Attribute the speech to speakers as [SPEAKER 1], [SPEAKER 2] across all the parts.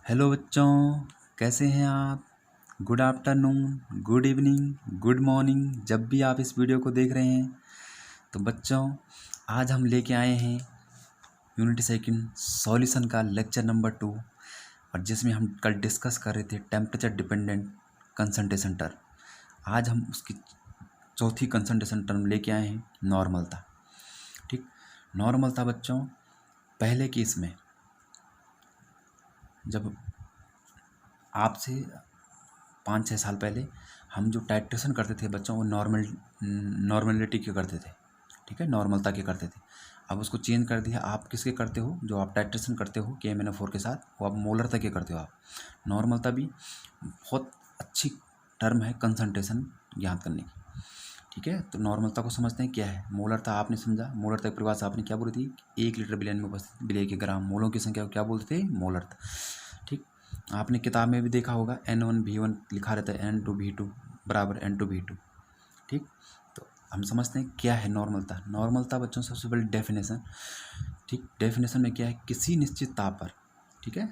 [SPEAKER 1] Hello बच्चों, कैसे हैं आप। Good afternoon, good evening, good morning, जब भी आप इस वीडियो को देख रहे हैं। तो बच्चों, आज हम लेके आए हैं यूनिट सेकंड सॉल्यूशन का लेक्चर नंबर 2, और जिसमें हम कल डिस्कस कर रहे थे टेम्परेचर डिपेंडेंट कंसंट्रेशन टर्म। आज हम उसकी चौथी कंसंट्रेशन टर्म लेके आए हैं, नॉर्मलता। ठीक, नॉर्मलता बच्चों, पहले केस में जब आपसे 5-6 साल पहले हम जो टाइट्रेशन करते थे बच्चों, वो नॉर्मलिटी के करते थे। ठीक है, नॉर्मलता के करते थे। अब उसको चेंज कर दिया, आप किसके करते हो, जो आप टाइट्रेशन करते हो KMnO4 के साथ, वो आप मोलरता के करते हो। आप नॉर्मलता भी बहुत अच्छी टर्म है कंसंट्रेशन ज्ञात करने की। ठीक है, तो नॉर्मलता को समझते हैं क्या है। मोलरता आपने समझा, मोलरता की परिभाषा आपने क्या बोली थी, 1 लीटर बिलियन में उपस्थित बिलियन के ग्राम मोलों की संख्या को क्या बोलते थे, मोलरता। ठीक, आपने किताब में भी देखा होगा N1V1 लिखा रहता है, N2V2 बराबर N2V2। ठीक, तो हम समझते हैं क्या है नॉर्मलता। नॉर्मलता बच्चों सबसे बड़ी डेफिनेशन, ठीक, डेफिनेशन में क्या है, किसी निश्चित ताप पर, ठीक है,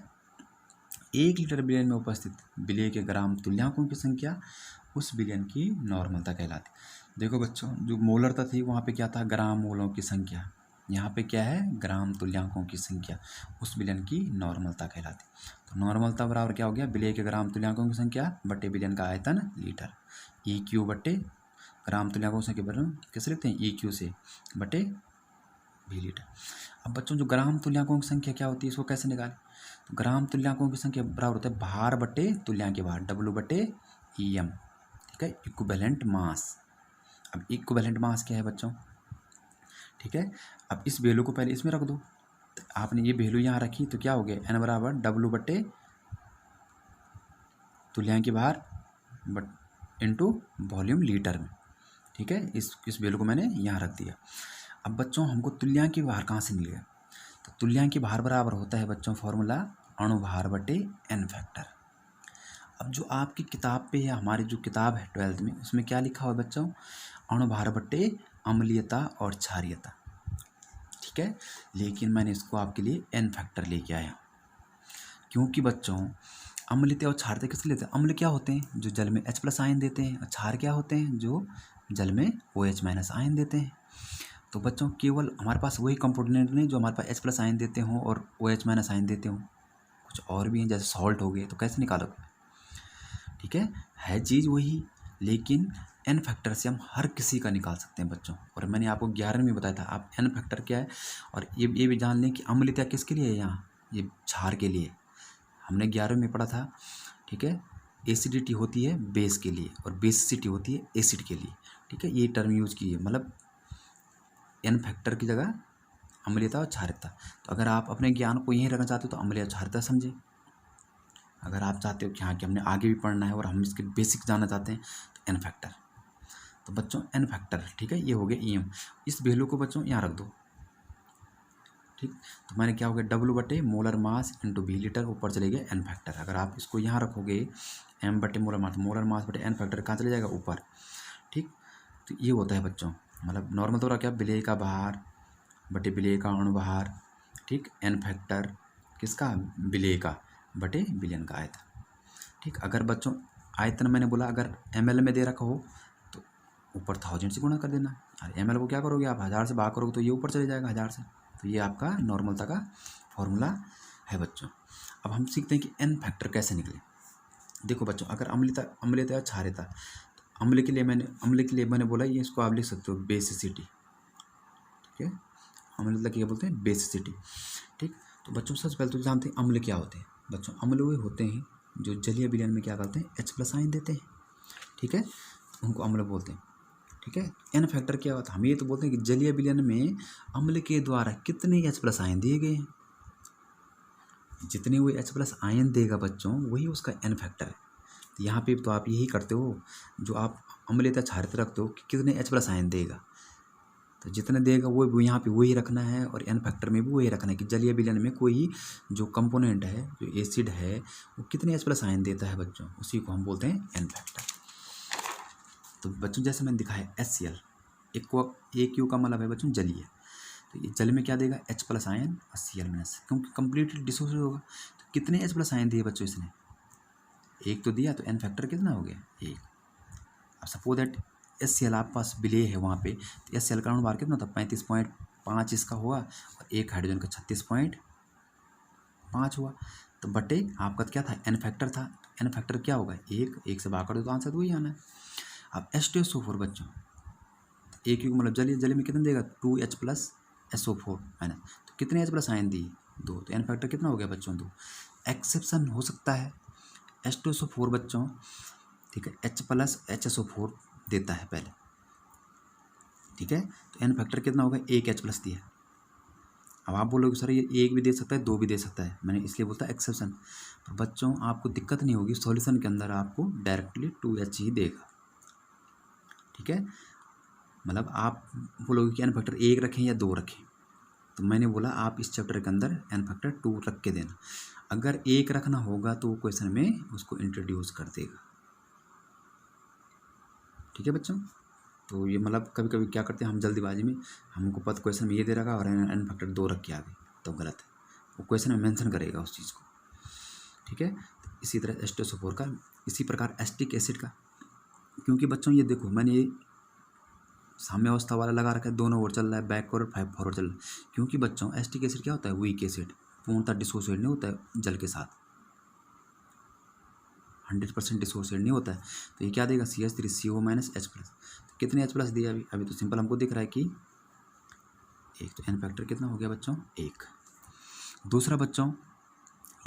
[SPEAKER 1] 1 लीटर बिलियन में उपस्थित बिलियन के ग्राम तुल्यांकों की संख्या उस बिलियन की नॉर्मलता कहलाती। देखो बच्चों, जो मोलरता थी वहाँ पे क्या था, ग्राम मोलों की संख्या। यहाँ पे क्या है, ग्राम तुल्यांकों की संख्या उस बिलियन की नॉर्मलता कहलाती। तो नॉर्मलता बराबर क्या हो गया, बिलियन के ग्राम तुल्यांकों की संख्या बटे बिलियन का आयतन लीटर। EQ बटे ग्राम तुल्यांकों की संख्या बराबर कैसे लिखते हैं, EQ से बटे भी लीटर। अब बच्चों, जो ग्राम तुल्यांकों की संख्या क्या होती है, इसको कैसे निकालें। तो ग्राम तुल्यांकों की संख्या बराबर होता है भार बटे तुल्यांक के भार, W बटे EM। ठीक है, इक्विवेलेंट मास। अब इक्विवेलेंट मास क्या है बच्चों, ठीक है। अब इस वैल्यू को पहले इसमें रख दो, तो आपने ये वैल्यू यहाँ रखी तो क्या हो गया, N बराबर W बटे तुल्यांक के भार बट इंटू वॉल्यूम लीटर में। ठीक है, इस वैल्यू को मैंने यहाँ रख दिया। अब बच्चों, हमको तुल्यांक के भार कहाँ से मिलेगा, तो तुल्यांक के भार बराबर होता है बच्चों फॉर्मूला अणुभार बटे N फैक्टर। अब जो आपकी किताब पे है, हमारी जो किताब है 12th में, उसमें क्या लिखा हुआ है बच्चों, अणुभार बटे अम्लीयता और क्षारीयता। ठीक है, लेकिन मैंने इसको आपके लिए N फैक्टर लेके आया, क्योंकि बच्चों अम्लीयता और क्षारीयता किस लेते हैं, अम्ल क्या होते हैं, जो जल में H+ आयन देते हैं, और क्षार क्या होते हैं, जो जल में OH- आयन देते हैं। तो बच्चों, केवल हमारे पास वही कंपोनेंट नहीं जो हमारे पास H+ आयन देते हों और OH- आयन देते हों, कुछ और भी हैं, जैसे सॉल्ट हो गए, तो कैसे निकालोगे। ठीक है चीज़ वही, लेकिन N फैक्टर से हम हर किसी का निकाल सकते हैं बच्चों। और मैंने आपको 11 में बताया था, आप N फैक्टर क्या है, और ये भी जान लें कि अम्लीयता किसके लिए है, यहाँ ये क्षार के लिए हमने 11 में पढ़ा था। ठीक है, एसिडिटी होती है बेस के लिए और बेसिसिटी होती है एसिड के लिए। ठीक है, ये टर्म यूज की है, मतलब N फैक्टर की जगह अम्लीयता और क्षारीयता। तो अगर आप अपने ज्ञान को यहीं रखना चाहते हो तो अम्लीय और क्षारीयता समझें। अगर आप चाहते हो कि हाँ कि हमने आगे भी पढ़ना है और हम इसके बेसिक जानना चाहते हैं, तो N फैक्टर। तो बच्चों N फैक्टर, ठीक है, ये हो गया EM। इस वैल्यू को बच्चों यहाँ रख दो। ठीक, तो मैंने क्या हो गया, W बटे molar mass into V litre, ऊपर चले गए N फैक्टर। अगर आप इसको यहाँ रखोगे M बटे मोलर मास बटे N फैक्टर कहाँ चले जाएगा, ऊपर। ठीक, तो ये होता है बच्चों, मतलब नॉर्मल तो रहा क्या, विलेय का भार बटे विलेय का अणुभार। ठीक, N फैक्टर किसका, विलेय का बटे बिलियन का आयतन। ठीक, अगर बच्चों आयतन मैंने बोला अगर ml में दे रखा हो तो ऊपर 1000 से गुणा कर देना, और ml को क्या करोगे आप, 1000 से भाग करोगे तो ये ऊपर चले जाएगा 1000 से। तो ये आपका नॉर्मलता का फॉर्मूला है बच्चों। अब हम सीखते हैं कि N फैक्टर कैसे निकले। देखो बच्चों, अगर अम्लीयता या क्षारीयता, तो अम्ल के लिए मैंने बोला, ये इसको आप लिख सकते हो बेसिसिटी। ठीक है, अम्लता क्या बोलते हैं, बेसिसिटी। ठीक, तो बच्चों सबसे पहले तो जानते हैं अम्ल क्या होते हैं। बच्चों, अम्ल वे होते हैं जो जलीय विलयन में क्या करते हैं, H+ आयन देते हैं। ठीक है, उनको अम्ल बोलते हैं। ठीक है, N फैक्टर क्या होता है, हम ये तो बोलते हैं कि जलीय विलयन में अम्ल के द्वारा कितने H+ आयन दिए गए हैं, जितने वो H+ आयन देगा बच्चों, वही उसका N फैक्टर है। तो यहाँ पे तो आप यही करते हो, जो आप अम्लीयता क्षारीयता रखते हो कि कितने H+ आयन देगा, तो जितने देगा वो यहाँ पे वही रखना है, और N फैक्टर में भी वही रखना है कि जलीय विलयन में कोई जो कंपोनेंट है, जो एसिड है, वो कितने H+ आयन देता है बच्चों, उसी को हम बोलते हैं N फैक्टर। तो बच्चों जैसे मैंने दिखाया HCl, AQ का मतलब है बच्चों जलीय, तो ये जल में क्या देगा, H+ आयन और Cl-, क्योंकि कंप्लीटली डिसोसिएट होगा। तो कितने H प्लस आयन दिए बच्चों इसने? एक तो दिया, तो एन फैक्टर कितना हो गया? एक। अब सपोज दैट HCl आपके पास विलेय है वहाँ पे, तो HCl का अणु भार कितना होता है? 35.5 इसका हुआ, और एक हाइड्रोजन का 36.5 हुआ। तो बटे आपका क्या था? एन फैक्टर था। एन फैक्टर क्या होगा? एक से भाग कर दो तो आंसर तो वही आना है। अब H2SO4 बच्चों, एक मतलब जलीय में कितना देगा? 2H प्लस SO4 माइनस, तो कितने H प्लस आयन दिए? 2। तो एन फैक्टर कितना हो गया बच्चों? 2। एक्सेप्शन हो सकता है H2SO4 बच्चों, ठीक है, H प्लस HSO4 देता है पहले, ठीक है, तो एन फैक्टर कितना होगा? एक H प्लस दिया। अब आप बोलोगे सर ये एक भी दे सकता है, दो भी दे सकता है, मैंने इसलिए बोलता है एक्सेप्शन। तो बच्चों आपको दिक्कत नहीं होगी, सॉल्यूशन के अंदर आपको डायरेक्टली 2H ही देगा, ठीक है। मतलब आप बोलोगे कि एन फैक्टर एक रखें या दो रखें, तो मैंने बोला आप इस चैप्टर के अंदर एन फैक्टर 2 रख के देना। अगर एक रखना होगा तो क्वेश्चन में उसको इंट्रोड्यूस कर देगा, ठीक है बच्चों। तो ये मतलब कभी कभी क्या करते हैं हम जल्दीबाजी में, हमको पता क्वेश्चन में ये दे रखा और एन फैक्टर 2 रख के आ गए, तो गलत है। वो क्वेश्चन में मेंशन करेगा उस चीज़ को, ठीक है। तो इसी तरह H2SO4 का, इसी प्रकार एसिटिक एसिड का, क्योंकि बच्चों ये देखो मैंने ये साम्यावस्था वाला लगा रखा है, दोनों ओर चल रहा है, बैकवर्ड फॉरवर्ड चल रहा है, क्योंकि बच्चों एसिटिक एसिड क्या होता है? वीक एसिड, पूर्णतः डिसोसिएट नहीं होता है जल के साथ, 100% डिसोसिएट नहीं होता है। तो ये क्या देगा? CH3CO minus H plus. तो कितने H प्लस दिया अभी तो सिंपल हमको दिख रहा है कि एक। तो एन फैक्टर कितना हो गया बच्चों? एक। दूसरा बच्चों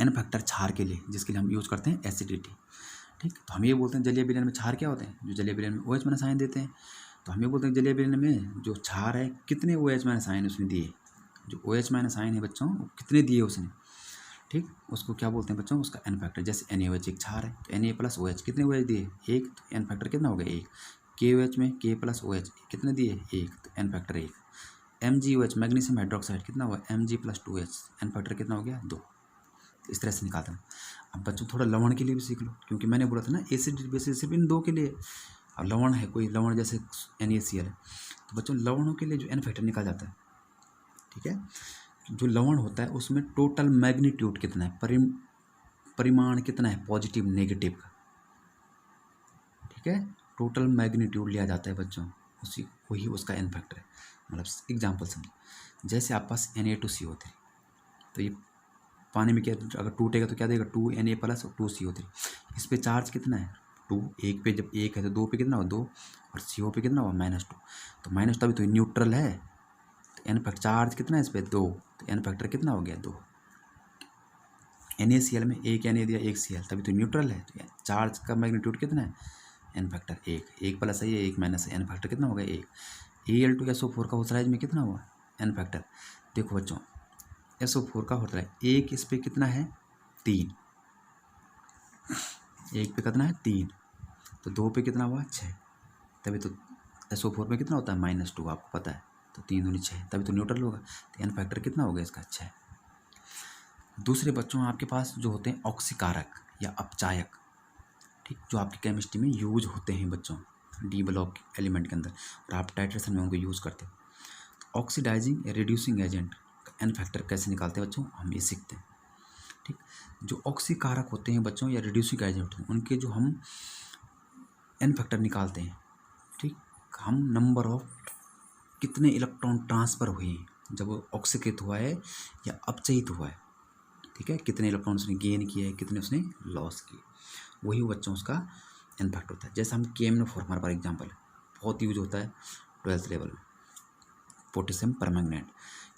[SPEAKER 1] एन फैक्टर क्षार के लिए, जिसके लिए हम यूज़ करते हैं एसिडिटी, ठीक। तो हम ये बोलते हैं जलीय विलयन में क्षार क्या होते हैं? जो जलीय विलयन में OH माइनस आयन देते हैं, तो हम ये बोलते हैं जलीय विलयन में जो क्षार है कितने OH माइनस आयन उसने दिए, जो OH माइनस आयन है बच्चों वो कितने दिए उसने, ठीक। उसको क्या बोलते हैं बच्चों? उसका एन फैक्टर। जैसे NaOH एक क्षार है, तो Na प्लस OH कितने OH दिए? एक। तो एन फैक्टर कितना हो गया? एक। KOH में K प्लस OH कितने दिए? एक। तो एन फैक्टर एक। MgOH मैग्नीशियम हाइड्रोक्साइड कितना हुआ? Mg plus 2H, N factor कितना हो गया? 2। तो इस तरह से निकालते हैं। अब बच्चों थोड़ा लवण के लिए भी सीख लो, क्योंकि मैंने बोला था ना एसिड बेसिस सिर्फ इन दो के लिए। अब लवण है, कोई लवण जैसे NaCl है, तो बच्चों लवणों के लिए जो एन फैक्टर निकाल जाता है, ठीक है। जो लवण होता है उसमें टोटल मैग्नीट्यूड कितना है, परिमाण कितना है पॉजिटिव नेगेटिव का, ठीक है। टोटल मैग्नीट्यूड लिया जाता है बच्चों, उसी वही उसका एन फैक्टर है। मतलब एग्जाम्पल समझो, जैसे आपके पास Na2CO3, तो ये पानी में क्या अगर टूटेगा तो क्या देगा? 2Na प्लस और 2CO3। इस पे चार्ज कितना है? 2। एक पे जब एक है तो 2 पे कितना हुआ? 2। और CO पे कितना हुआ? -2। तो माइनस तो अभी तो न्यूट्रल है, तो एन फैक्टर चार्ज कितना है इस पर? 2। तो एन फैक्टर कितना हो गया? 2। NaCl में एक Na दिया, एक Cl, तभी तो न्यूट्रल है, तो चार्ज का मैग्नीट्यूड कितना है? एन फैक्टर एक। एक प्लस है, ये एक माइनस है, एन फैक्टर कितना हो गया? एक। Al2SO4 का होता है में कितना हुआ? N factor. देखो बच्चों SO4 का होता है एक, इस पे कितना है? 3। एक पे कितना है? 3। तो 2 पे कितना हुआ? 6। तभी तो SO4 में कितना होता है? -2, आपको पता है। तो 3 दूनी 6, तभी तो न्यूट्रल होगा। तो एन फैक्टर कितना हो गया इसका? 6। दूसरे बच्चों आपके पास जो होते हैं ऑक्सीकारक या अपचायक, ठीक, जो आपकी केमिस्ट्री में यूज होते हैं बच्चों डी ब्लॉक एलिमेंट के अंदर, और आप टाइट्रेशन में उनको यूज़ करते हैं। तो ऑक्सीडाइजिंग या रिड्यूसिंग एजेंट का एन फैक्टर कैसे निकालते हैं बच्चों? हम ये सीखते हैं, ठीक। जो ऑक्सीकारक होते हैं बच्चों या रिड्यूसिंग एजेंट होते हैं, उनके जो हम एन फैक्टर निकालते हैं, ठीक, हम नंबर ऑफ कितने इलेक्ट्रॉन ट्रांसफ़र हुए हैं जब वो ऑक्सीकृत हुआ है या अपचयित हुआ है, ठीक है, कितने इलेक्ट्रॉन उसने गेन किए हैं, कितने उसने लॉस किए, वही बच्चों उसका एन फैक्टर होता है। जैसे हम KMnO4 हमारे पास एग्जाम्पल है, बहुत यूज होता है 12th लेवल में, पोटेशियम परमैंगनेट।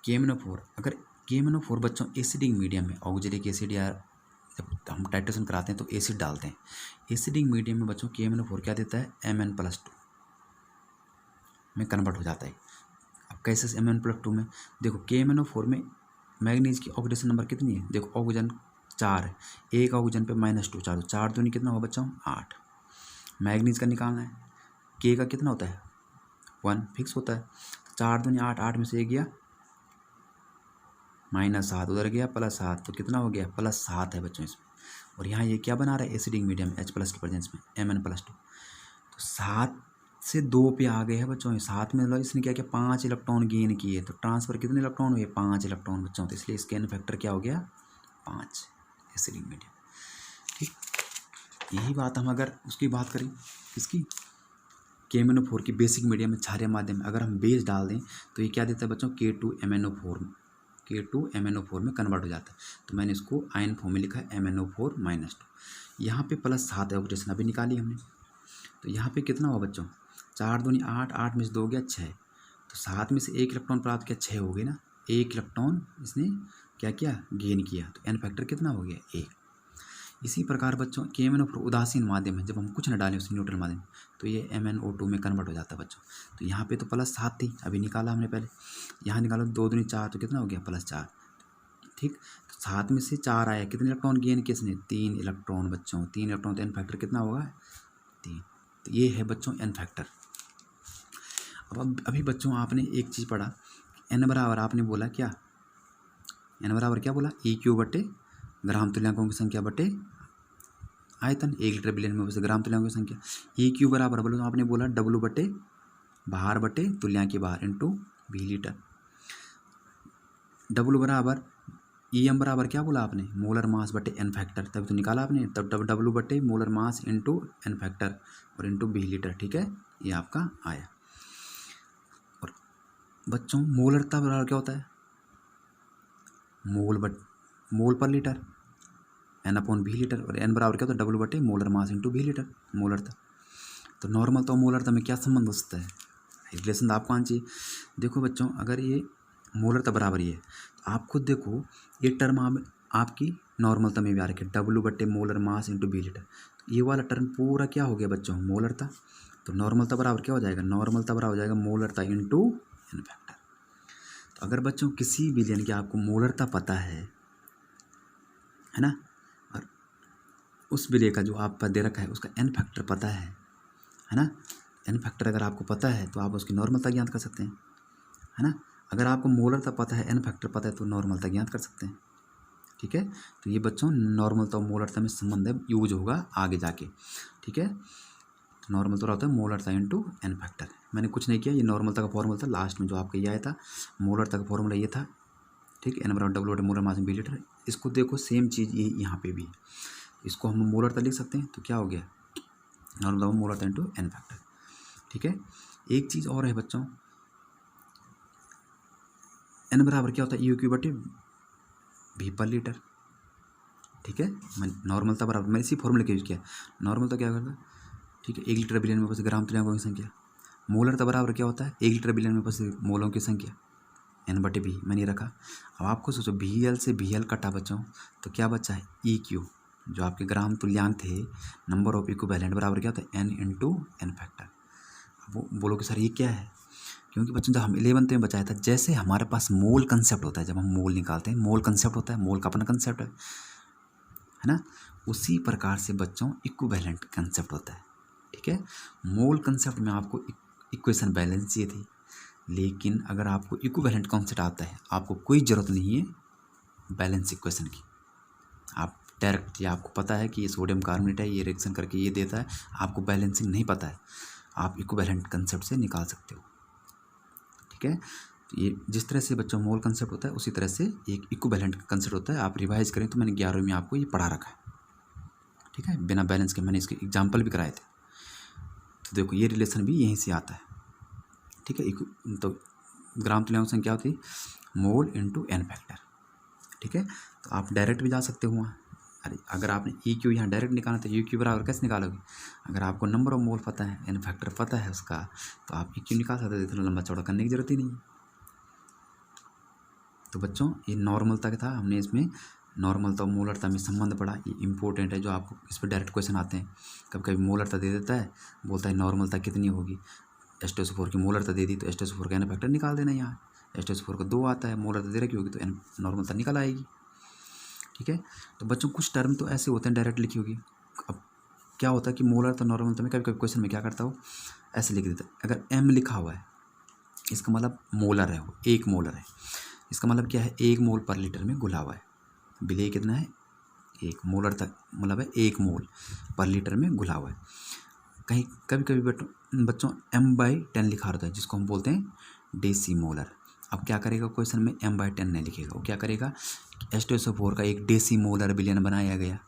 [SPEAKER 1] KMnO4, अगर KMnO4 बच्चों एसिडिक मीडियम में, ऑक्जेलिक एसिड या जब हम टाइट्रेशन कराते हैं तो एसिड डालते हैं, एसिडिक मीडियम में बच्चों KMnO4 क्या देता है? Mn+2 में कन्वर्ट हो जाता है। अब कैसे Mn+2 में? देखो KMnO4 में मैग्नीज की ऑक्सीडेशन नंबर कितनी है? देखो ऑक्सीजन 4 है, एक ऑक्सीजन पे -2, 4, 4 दूनी कितना हुआ बच्चों? 8। मैग्नीज का निकालना है, K का कितना होता है? 1 फिक्स होता है। 4 दूनी 8, 8 में से एक गया -7, उधर गया +7, तो कितना हो गया? +7 है बच्चों इसमें। और यहाँ ये क्या बना रहा है? एसिडिक मीडियम H प्लस की प्रेजेंस में Mn+2। तो 7 से 2 पे आ गए हैं बच्चों, 7 में मतलब इसने क्या किया? 5 इलेक्ट्रॉन गेन किए, तो ट्रांसफ़र कितने इलेक्ट्रॉन हुए? 5 इलेक्ट्रॉन बच्चों। तो इसलिए इसके एन फैक्टर क्या हो गया? 5। Acidic medium. ठीक, यही बात हम अगर उसकी बात करें किसकी, KMnO4 की बेसिक मीडियम में क्षारीय माध्यम में अगर हम बेस डाल दें तो ये क्या देता है बच्चों, K2MnO4 में कन्वर्ट हो जाता है। तो मैंने इसको आयन फॉर्म में लिखा है MnO4-2। यहाँ पे +7 है, ऑक्सीडेशन अभी निकाली हमने। तो यहाँ पे कितना हुआ बच्चों, 4 दूनी 8, 8 में से 2 गया 6, तो 7 में से 1 इलेक्ट्रॉन प्राप्त किया, 6 हो गए ना, 1 इलेक्ट्रॉन इसने क्या किया, गेन किया। तो एन फैक्टर कितना हो गया, 1। इसी प्रकार बच्चों KMnO4 उदासीन माध्यम है, जब हम कुछ न डालें उसे न्यूट्रल माध्यम तो ये MnO2 में कन्वर्ट हो जाता है बच्चों। तो यहाँ पे तो +7 थी, अभी निकाला हमने पहले, यहाँ निकालो 2 दूनी 4, तो कितना हो गया, +4। ठीक, तो 7 में से 4 आया, कितने इलेक्ट्रॉन गेन किसने, 3 इलेक्ट्रॉन बच्चों, 3 इलेक्ट्रॉन, तो एन फैक्टर कितना होगा, 3। तो ये है बच्चों एन फैक्टर। अब अभी बच्चों आपने एक चीज़ पढ़ा, एन बराबर आपने बोला क्या, एन बराबर क्या बोला, EQ बटे ग्राम तुल्यांकों की संख्या बटे आयतन, 1 लीटर बिलियन में से ग्राम तुल्यांकों की संख्या। EQ बराबर बोलो तो आपने बोला W बटे भार बटे तुल्यांक की भार इंटू V लीटर। W बराबर EM बराबर क्या बोला आपने, मोलर मास बटे एन फैक्टर, तभी तो निकाला आपने, तब W बटे molar mass into N factor और इंटू V लीटर। ठीक है, ये आपका आया। और बच्चों मोलरता बराबर क्या होता है, मोल पर लीटर, N/V लीटर, और N बराबर क्या होता है, W बटे molar mass into V litre, मोलरता। तो नॉर्मल तो मोलरता में क्या संबंध हो सकता है, रिलेशन आपको आना चाहिए। देखो बच्चों, अगर ये मोलरता बराबर ही है तो आप खुद देखो, ये टर्म आपकी नॉर्मलता में भी आ रखी है, W बटे molar mass into V litre. तो ये वाला टर्म पूरा क्या हो गया बच्चों, मोलरता। तो नॉर्मलता बराबर क्या हो जाएगा, नॉर्मलता बराबर हो जाएगा मोलरता इंटू एन फैक्टर। तो अगर बच्चों किसी विलयन की आपको मोलरता पता है ना, और उस विलय का जो आप पर दे रखा है उसका एन फैक्टर पता है ना, एन फैक्टर अगर आपको पता है तो आप उसकी नॉर्मलता ज्ञात कर सकते हैं, है ना। अगर आपको मोलरता पता है, एन फैक्टर पता है, तो नॉर्मलता ज्ञात कर सकते हैं। ठीक है, तो ये बच्चों नॉर्मलता और मोलरता में संबंध है, यूज होगा आगे जाके। ठीक है, नॉर्मल तो रहता है मोलरता इंटू एन फैक्टर। मैंने कुछ नहीं किया, ये नॉर्मलता का फॉर्मूला था, लास्ट में जो आपका ये आया था, मोलरता का फॉर्मूला ये था। ठीक, N बराबर W बटे मोलर मास में लीटर। इसको देखो सेम चीज़ ये यहाँ पे भी है, इसको हम मोलरता लिख सकते हैं। तो क्या हो गया, नॉर्मल मोलरता इंटू एन फैक्टर। ठीक है, एक चीज़ और है बच्चों, एन बराबर क्या होता है, EQ बटे V पर लीटर। ठीक है, मैं नॉर्मलता बराबर, मैंने इसी फॉर्मूले का यूज किया। नॉर्मलता क्या करता है, ठीक है, 1 लीटर बिलियन में बस ग्राम तुल्यांकों की संख्या। मोलरता बराबर क्या होता है, 1 लीटर बिलियन में बस मोलों की संख्या, N बटे V मैंने रखा। अब आपको सोचो, VL से VL कटा बच्चों तो क्या बचा है, EQ, जो आपके ग्राम तुल्यांक थे, नंबर ऑफ इक्विवेलेंट बराबर क्या होता है, N इंटू एन फैक्टर। अब वो बोलो कि सर ये क्या है, क्योंकि बच्चों जब हम 11th में बताया था, जैसे हमारे पास मोल कंसेप्ट होता है, जब हम मोल निकालते हैं, मोल कंसेप्ट होता है, मोल का अपना कंसेप्ट है ना, उसी प्रकार से बच्चों इक्विवेलेंट कंसेप्ट होता है। ठीक है, मोल कंसेप्ट में आपको इक्वेशन बैलेंस चाहिए थी, लेकिन अगर आपको इक्विवेलेंट कॉन्सेप्ट आता है, आपको कोई ज़रूरत नहीं है बैलेंस इक्वेशन की। आप डायरेक्ट, या आपको पता है कि ये सोडियम कार्बोनेट है, ये रिएक्शन करके ये देता है, आपको बैलेंसिंग नहीं पता है, आप इक्विवेलेंट कंसेप्ट से निकाल सकते हो। ठीक है, तो ये जिस तरह से बच्चों मोल कंसेप्ट होता है, उसी तरह से एक इक्विवेलेंट कंसेप्ट होता है। आप रिवाइज करें तो मैंने 11वीं में आपको ये पढ़ा रखा है। ठीक है, बिना बैलेंस के मैंने इसके एग्जाम्पल भी कराए थे। तो देखो ये रिलेशन भी यहीं से आता है। ठीक है, तो ग्राम तुल्यांक संख्या होती है मोल इंटू एन फैक्टर। ठीक है, तो आप डायरेक्ट भी जा सकते हो वहाँ। अरे अगर आपने EQ यहाँ डायरेक्ट निकालना तो EQ बराबर कैसे निकालोगे, अगर आपको नंबर ऑफ मोल पता है, एन फैक्टर पता है उसका, तो आप EQ निकाल सकते हो, इतना लंबा चौड़ा करने की जरूरत ही नहीं है। तो बच्चों ये नॉर्मलता का था, हमने इसमें नॉर्मलता और मोलरता में संबंध पढ़ा, ये इंपॉर्टेंट है, जो आपको इस पर डायरेक्ट क्वेश्चन आते हैं। कभी कभी मोलरता दे देता है, बोलता है नॉर्मलता कितनी होगी, H2SO4 की मोलरता दे दी तो H2SO4 का एन फैक्टर निकाल देना। यहाँ H2SO4 का 2 आता है, मोलरता दे रखी होगी तो एन नॉर्मलता निकल आएगी। ठीक है, तो बच्चों कुछ टर्म तो ऐसे होते हैं डायरेक्ट लिखी होगी। अब क्या होता है कि मोलरता नॉर्मलता में कभी कभी क्वेश्चन में क्या करता हो, ऐसे लिख देता है, अगर M लिखा हुआ है इसका मतलब मोलर है, वो 1 मोलर है, इसका मतलब क्या है, 1 मोल पर लीटर में घुला हुआ है। विलेय कितना है, 1 मोलर तक, मतलब है 1 मोल पर लीटर में घुला हुआ है। कहीं कभी कभी बच्चों M/10 लिखा होता है, जिसको हम बोलते हैं डेसीमोलर। अब क्या करेगा क्वेश्चन में, M/10 नहीं लिखेगा, वो क्या करेगा, H2SO4 का 1 डेसीमोलर विलयन बनाया गया,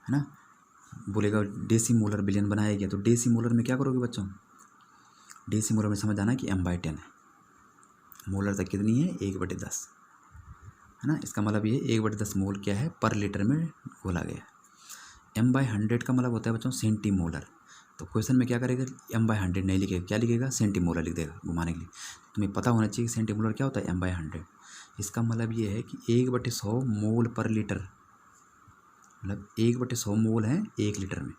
[SPEAKER 1] है ना। बोलेगा डेसीमोलर विलयन बनाया गया, तो डेसीमोलर में क्या करोगे बच्चों, डेसीमोलर में समझ आना कि m/10 है, मोलर तक कितनी है 1/10, है ना। इसका मतलब ये 1/10 मोल क्या है पर लीटर में घोला गया। m/100 का मतलब होता है बच्चों सेंटीमोलर। तो क्वेश्चन में क्या करेगा, m/100 नहीं लिखेगा, क्या लिखेगा सेंटीमोलर लिख देगा घुमाने के लिए। तुम्हें पता होना चाहिए कि सेंटीमोलर क्या होता है m/100। इसका मतलब ये है कि 1/100 मोल पर लीटर, मतलब 1/100 मोल है 1 लीटर में।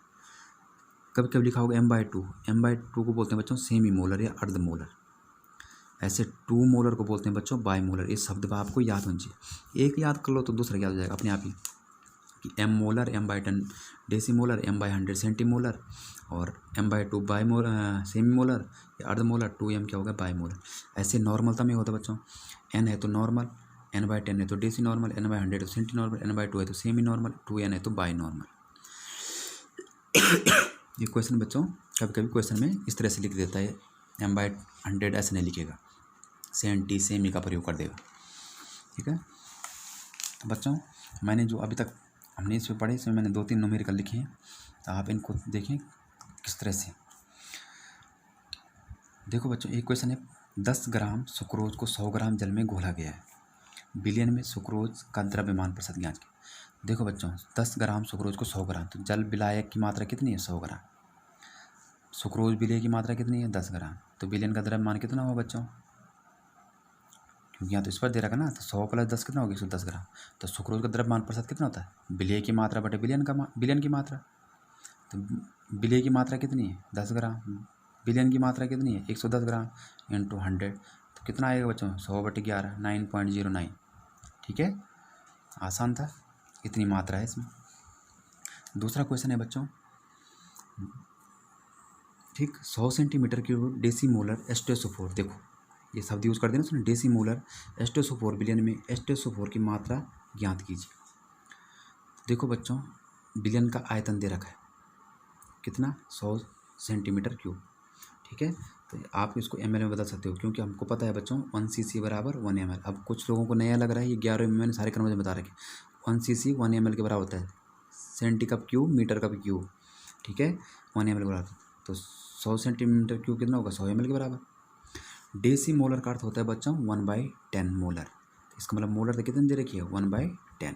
[SPEAKER 1] कभी कभी लिखा होगा m/2, m/2 को बोलते हैं बच्चों सेमी मोलर या अर्ध मोलर। ऐसे 2 मोलर को बोलते हैं बच्चों बाई मोलर। इस शब्द पर आपको याद होना चाहिए, एक याद कर लो तो दूसरा याद हो जाएगा अपने आप ही, कि m molar m/10 डेसीमोलर, m/100 centimolar, और m/2 by molar semi molar या अर्ध मोलर, 2m क्या होगा बाई मोलर। ऐसे नॉर्मलता में होता है बच्चों, n है तो नॉर्मल, n/10 है तो डेसी नॉर्मल, n/100 है तो सेंटी नॉर्मल, n/2 है तो सेमी नॉर्मल, 2n है तो बाई नॉर्मल। ये क्वेश्चन बच्चों कभी कभी क्वेश्चन में इस तरह से लिख देता है, m/100 ऐसे नहीं लिखेगा, सेंटी सेमी का प्रयोग कर देगा, ठीक है। तो बच्चों मैंने जो अभी तक हमने इसमें पढ़े, इसमें मैंने 2-3 न्यूमेरिकल लिखे हैं, तो आप इनको देखें किस तरह से। देखो बच्चों एक क्वेश्चन है, 10 ग्राम सुक्रोज को 100 ग्राम जल में घोला गया है, विलयन में सुक्रोज का द्रव्यमान प्रतिशत ज्ञात कीजिए। देखो बच्चों 10 ग्राम सुक्रोज को 100 ग्राम, तो जल विलायक की मात्रा कितनी है 100 ग्राम, सुक्रोज विलय की मात्रा कितनी है 10 ग्राम, तो विलयन का द्रव्यमान कितना होगा बच्चों, क्योंकि यहाँ तो इस पर दे रखा ना, तो 100 + 10 कितना होगा 110 ग्राम। तो सुक्रोज का द्रव्यमान प्रतिशत कितना होता है, विलय की मात्रा बटे विलयन की मात्रा। तो विलय की मात्रा कितनी है 10 ग्राम, विलयन की मात्रा कितनी है 110 ग्राम इंटू 100, तो कितना आएगा बच्चों 100/11 9.09। ठीक है, आसान था, इतनी मात्रा है इसमें। दूसरा क्वेश्चन है बच्चों, ठीक 100 सेंटीमीटर क्यूब डेसीमोलर H2SO4, देखो ये शब्द यूज़ कर देना सुनो, डेसीमोलर H2SO4 विलयन में H2SO4 की मात्रा ज्ञात कीजिए। देखो बच्चों विलयन का आयतन दे रखा है कितना 100 सेंटीमीटर क्यूब, ठीक है। तो आप इसको ml में बदल सकते हो, क्योंकि हमको पता है बच्चों 1 cc = 1 ml। अब कुछ लोगों को नया लग रहा है, ये 11वीं में मैंने सारे क्रम में बता रखे, 1 cc 1 ml के बराबर होता है, सेंटी कप क्यूब मीटर कप क्यूब, ठीक है 1 ml के बराबर। तो 100 सेंटीमीटर क्यूब कितना होगा 100 ml के बराबर। डेसीमोलर का अर्थ होता है बच्चों 1/10 मोलर, इसका मतलब मोलर तो कितने दे रखी है 1/10,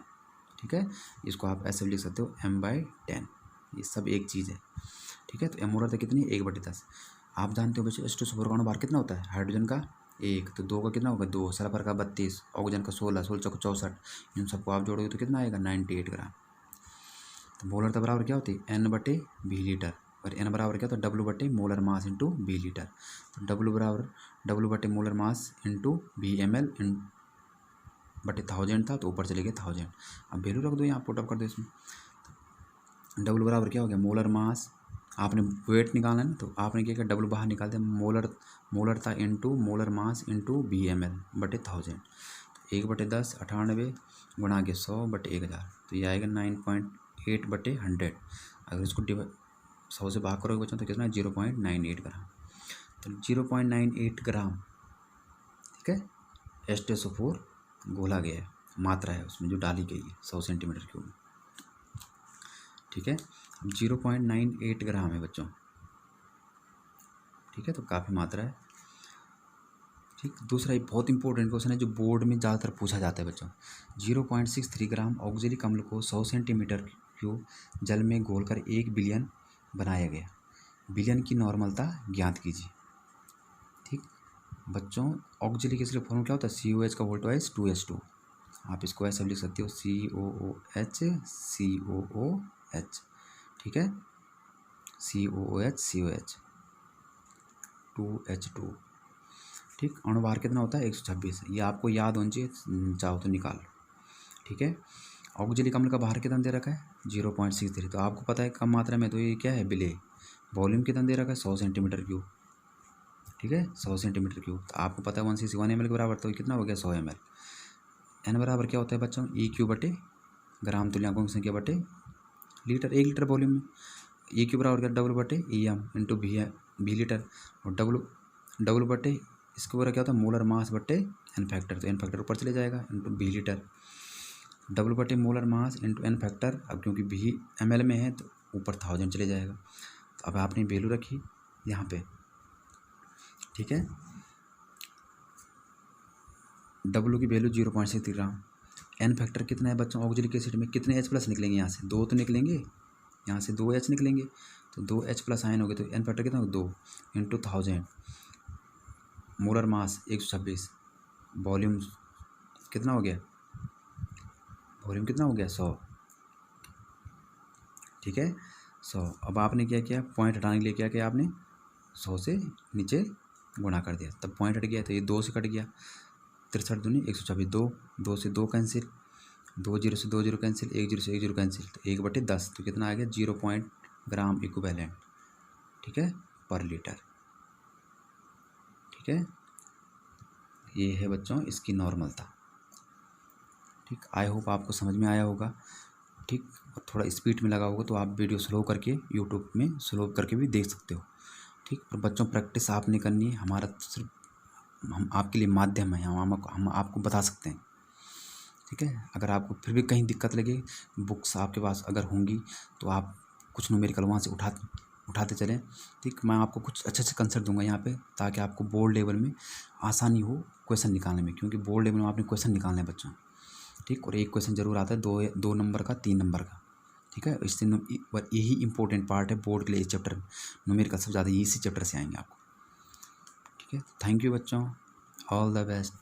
[SPEAKER 1] ठीक है। इसको आप ऐसे लिख सकते हो m/10, ये सब एक चीज़ है, ठीक है। तो m मोलर तो कितनी 1/10। आप जानते हो बच्चों H2SO4 का भार कितना होता है, हाइड्रोजन का 1, तो 2 का कितना होगा 2, सल्फर का 32, ऑक्सीजन का 16, 16 64, इन सबको आप जोड़ोगे तो कितना आएगा 98 ग्राम। तो मोलर तो बराबर क्या होती है n/v लीटर, और n बराबर क्या होता है W/ molar mass into v litre. तो W बराबर W/ molar mass into v ml बटे 1000 था, तो ऊपर चले गए 1000। अब वैल्यू रख दो यहाँ, पुटअप कर दो इसमें। W बराबर क्या हो गया मोलर मास, आपने वेट निकालना है ना, तो आपने क्या किया W बाहर निकाल दिया, मोलर था into molar mass into v ml बटे 1000। तो 1/10 98 गुणा के 100/1000, तो ये आएगा 9.8/100। अगर इसको 100 से भाग करोगे बच्चों तो कितना 0.98 ग्राम। तो 0.98 ग्राम, ठीक है H2SO4 घोला गया है, मात्रा है उसमें जो डाली गई है 100 सेंटीमीटर क्यूब में, ठीक है। 0.98 ग्राम है बच्चों, ठीक है, तो काफ़ी मात्रा है, ठीक। दूसरा एक बहुत इंपॉर्टेंट क्वेश्चन है जो बोर्ड में ज़्यादातर पूछा जाता है बच्चों, 0.63 ग्राम ऑक्जेलिक अम्ल को 100 सेंटीमीटर क्यूब जल में घोलकर 1 विलयन बनाया गया, विलयन की नॉर्मलता ज्ञात कीजिए। ठीक बच्चों ऑक्जेलिक एसिड फॉर्मूला क्या होता है COH का वोल्टवाइज 2H2, आप इसको ऐसे लिख सकते हो COOH, ठीक है COOH 2H2, ठीक। अणुभार कितना होता है 126, ये आपको याद होना चाहिए, चाहो तो निकाल लो, ठीक है। ऑक्जेलिक अम्ल का भार कितना दे रखा है 0.63, तो आपको पता है कम मात्रा में, तो ये क्या है विलेय। वॉल्यूम कितना दे रखा है 100 सेंटीमीटर क्यूब, ठीक है 100 सेंटीमीटर क्यूब, तो आपको पता है 1 cc 1 ml के बराबर, तो कितना हो गया 100 ml। n बराबर क्या होता है बच्चों EQ/ ग्राम तुल्यांकों की संख्या बटे लीटर, 1 लीटर वॉल्यूम में। EQ बराबर क्या W/EM इंटू V लीटर, और W इसके ऊपर क्या होता है मोलर मास बट्टे एन फैक्टर, तो एन फैक्टर ऊपर चले जाएगा इंटू बी लीटर, डबल बटे molar mass into N factor, अब क्योंकि बी ml में है तो ऊपर 1000 चले जाएगा। तो अब आपने वैल्यू रखी यहाँ पे, ठीक है, डब्ल्यू की वैल्यू 0.63 ग्राम। एन फैक्टर कितना है बच्चों ऑक्सिलिक एसिड में, कितने एच प्लस निकलेंगे यहाँ से, 2 तो निकलेंगे, यहाँ से 2 एच निकलेंगे, तो 2 एच प्लस आयन हो गए, तो एन फैक्टर कितना होगा 2 इंटू 1000, मोलर मास 126, वॉल्यूम कितना हो गया, वॉल्यूम कितना हो गया 100, ठीक है 100। अब आपने क्या किया, पॉइंट हटाने के लिए क्या किया आपने, 100 से नीचे गुणा कर दिया, तब पॉइंट हट गया, तो ये 2 से कट गया, 63 दूनी 126, 2 से 2 कैंसिल, 2 0 से 2 0 कैंसिल, 1 0 से 1 0 कैंसिल, तो 1/10, तो कितना आ गया 0 ग्राम इक्विवेलेंट, ठीक है, पर लीटर, ठीक है। ये है बच्चों इसकी नॉर्मलता, ठीक। आई होप आपको समझ में आया होगा, ठीक। और थोड़ा स्पीड में लगा होगा तो आप वीडियो स्लो करके यूट्यूब में स्लो करके भी देख सकते हो, ठीक। पर बच्चों प्रैक्टिस आपने करनी है, हमारा सिर्फ हम आपके लिए माध्यम है, हम आपको बता सकते हैं, ठीक है। अगर आपको फिर भी कहीं दिक्कत लगे, बुक्स आपके पास अगर होंगी तो आप कुछ न्यूमेरिकल वहाँ से उठाते चलें, ठीक। मैं आपको कुछ अच्छे से कंसेप्ट दूंगा यहाँ पे, ताकि आपको बोर्ड लेवल में आसानी हो क्वेश्चन निकालने में, क्योंकि बोर्ड लेवल में आपने क्वेश्चन निकालने हैं बच्चों, ठीक। और एक क्वेश्चन जरूर आता है 2 नंबर का, 3 नंबर का, ठीक है। इससे यही इंपॉर्टेंट पार्ट है बोर्ड के लिए, इस चैप्टर में न्यूमेरिकल सबसे ज़्यादा इसी चैप्टर से आएंगे आपको, ठीक है। थैंक यू बच्चों, ऑल द बेस्ट।